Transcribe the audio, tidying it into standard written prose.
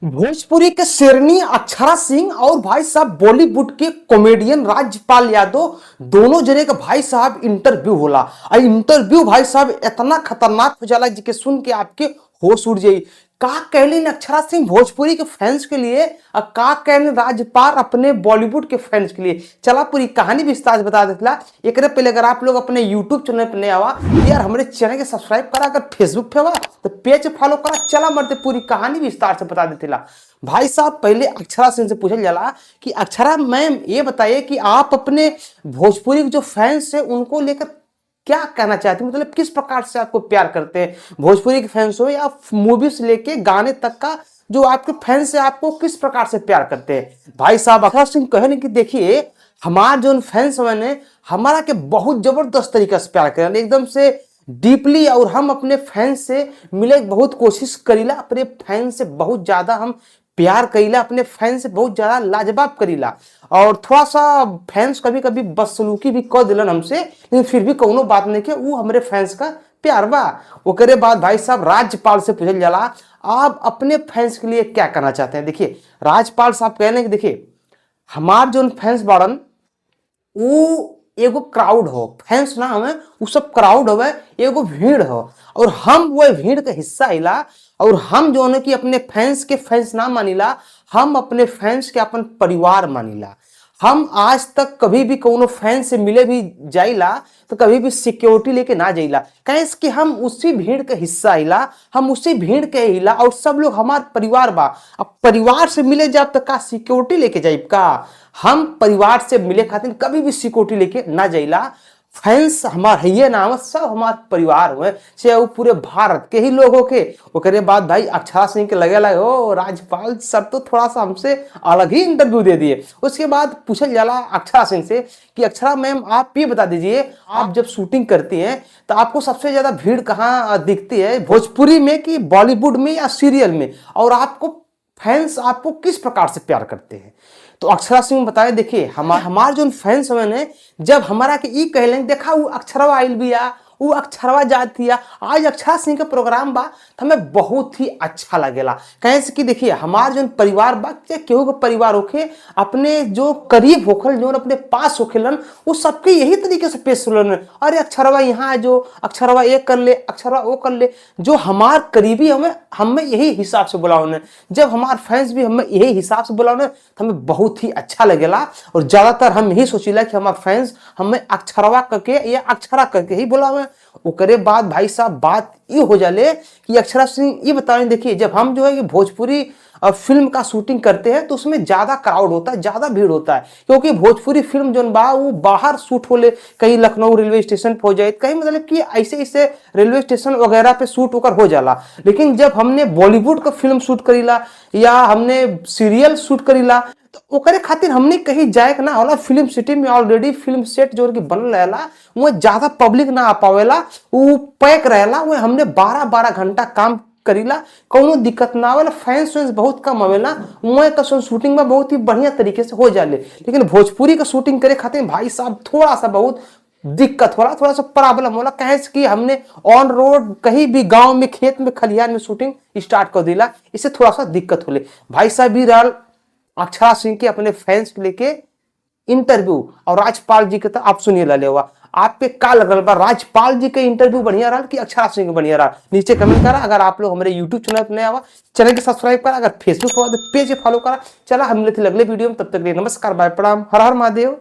भोजपुरी के शेरनी अक्षरा सिंह और भाई साहब बॉलीवुड के कॉमेडियन राजपाल यादव दोनों जने का भाई साहब इंटरव्यू होला। और इंटरव्यू भाई साहब इतना खतरनाक हो जाला जिके सुन के आपके होश उड़ जाई। का कहलिन अक्षरा सिंह भोजपुरी के फैंस के लिए और का कहलिन राजपाल अपने बॉलीवुड के फैंस के लिए। चला पूरी कहानी विस्तार से बता देता। एक पहले अगर आप लोग अपने यूट्यूब चैनल पर नए आवा यार हमारे चैनल के सब्सक्राइब करा, अगर फेसबुक पे आवा तो पेज फॉलो करा। चला मरते पूरी कहानी विस्तार से बता देते। भाई साहब पहले अक्षरा सिंह से पूछल जाला कि अक्षरा मैम ये बताइए कि आप अपने भोजपुरी के जो फैंस हैं उनको लेकर क्या कहना चाहते हैं, मतलब किस प्रकार से आपको प्यार करते हैं भोजपुरी के फैंस हो या मूवी से लेके गाने तक का जो आपके फैंस है आपको किस प्रकार से प्यार करते हैं। भाई साहब अक्षरा सिंह कहे कि देखिए हमारे जो फैंस मैंने हमारा के बहुत जबरदस्त तरीके से प्यार करें एकदम से डीपली, और हम अपने फैंस से मिले बहुत कोशिश करीला, अपने फैंस से बहुत ज्यादा हम प्यार करीला, अपने फैंस से बहुत ज्यादा लाजवाब करीला। और थोड़ा सा फैंस कभी कभी बदसलूकी भी कर दिलन हमसे, लेकिन फिर भी कोनो बात नहीं के वो हमारे फैंस का प्यार बा। ओकरे बाद भाई साहब राजपाल से पूछल जाला आप अपने फैंस के लिए क्या करना चाहते हैं। देखिए राजपाल साहब कहने कि देखिए हमार जो फैंस बाड़न वो एगो क्राउड हो, फैंस ना हमें वो सब क्राउड हो, एगो भीड़ हो और हम वो भीड़ का हिस्सा हिला। और हम जो है कि अपने फैंस के फैंस ना मानिला, हम अपने फैंस के अपन परिवार मानिला। हम आज तक कभी भी कोनो फैन से मिले भी जाइला तो कभी भी सिक्योरिटी लेके ना जाइला, कैसे कि हम उसी भीड़ का हिस्सा हिला, हम उसी भीड़ के हिला और सब लोग हमार परिवार बा। अब परिवार से मिले जाब तो का सिक्योरिटी लेके जाइब का, हम परिवार से मिले खातिर कभी भी सिक्योरिटी लेके ना जाइला। फैंस हमार है ना, सब हमार परिवार हुए चाहे वो पूरे भारत के ही लोगों के। ओकरे बाद भाई अक्षरा सिंह के लगे लगे ओ राजपाल सर तो थोड़ा सा हमसे अलग ही इंटरव्यू दे दिए। उसके बाद पूछल जाला अक्षरा सिंह से कि अक्षरा मैम आप ये बता दीजिए आप जब शूटिंग करती हैं तो आपको सबसे ज्यादा भीड़ कहाँ दिखती है, भोजपुरी में कि बॉलीवुड में या सीरियल में, और आपको फैंस आपको किस प्रकार से प्यार करते हैं। तो अक्षरा सिंह बताए देखिए हमार जो फैंस ने जब हमारा के ई कहलें देखा वो अक्षरवा आइल बिया, वो अक्षरवा जाती है, आज अक्षरा सिंह का प्रोग्राम बा तो हमें बहुत ही अच्छा लगेला। कैसे कि देखिए हमार जो परिवार बा केहू के परिवार होके अपने जो करीब होखल जो अपने पास होखेलन वो सबके यही तरीके से पेश होलन, अरे अक्षरवा यहाँ जो अक्षरवा ये कर ले अक्षरवा वो कर ले। जो हमार करीबी हमें यही हिसाब से बुलाओ, जब हमार फैंस भी हमें यही हिसाब से बुलाओ तो हमें बहुत ही अच्छा लगेला। और ज्यादातर हम यही सोचिला कि हमारे फैंस हमें अक्षरवा करके या अक्षरा करके ही बुलावे। ओकरे बाद भाई साहब बात ये हो जाले कि अक्षरा सिंह ये बताएं देखिए जब हम जो है कि भोजपुरी फिल्म का शूटिंग करते हैं तो उसमें ज्यादा क्राउड होता है, ज्यादा भीड़ होता है, क्योंकि भोजपुरी फिल्म जो बा वो बाहर शूट होले, कहीं लखनऊ रेलवे स्टेशन पे हो जाए, कहीं मतलब कि ऐसे ऐसे रेलवे स्टेशन वगैरह पे शूट होकर हो जाला। लेकिन जब हमने बॉलीवुड का फिल्म शूट करीला या हमने सीरियल शूट करीला तो ओकरे खातिर हमने कहीं जाए ना होला, फिल्म सिटी में ऑलरेडी फिल्म सेट जो बनल रहेला वो ज्यादा पब्लिक ना आ पावेला, वो पैक रहेला, वो हमने 12-12 घंटा काम करीला, कोनो दिक्कत ना आवेला, फैंस बहुत कम आवेला, वह का शूटिंग में बहुत ही बढ़िया तरीके से हो जाले। लेकिन भोजपुरी का शूटिंग करे खातिर भाई साहब थोड़ा सा बहुत दिक्कत होला, थोड़ा सा प्रॉब्लम होला, कैसे कि हमने ऑन रोड कहीं भी गांव में खेत में खलिहान में शूटिंग स्टार्ट कर दिला, इससे थोड़ा सा दिक्कत होले। भाई साहब भी रहल अक्षरा सिंह के अपने फैंस के लेके इंटरव्यू, और राजपाल जी के तो आप सुनिए ला लेवा आप पे का लगल बा, राजपाल जी के इंटरव्यू बढ़िया रहा कि अक्षरा सिंह के बढ़िया रहा, नीचे कमेंट करा। अगर आप लोग हमारे यूट्यूब चैनल पर नए आवा चैनल के सब्सक्राइब करा, अगर फेसबुक हुआ तो पेज फॉलो करा। चला हम मिलते अगले वीडियो में, तब तक नमस्कार बाय प्रणाम, हर हर महादेव।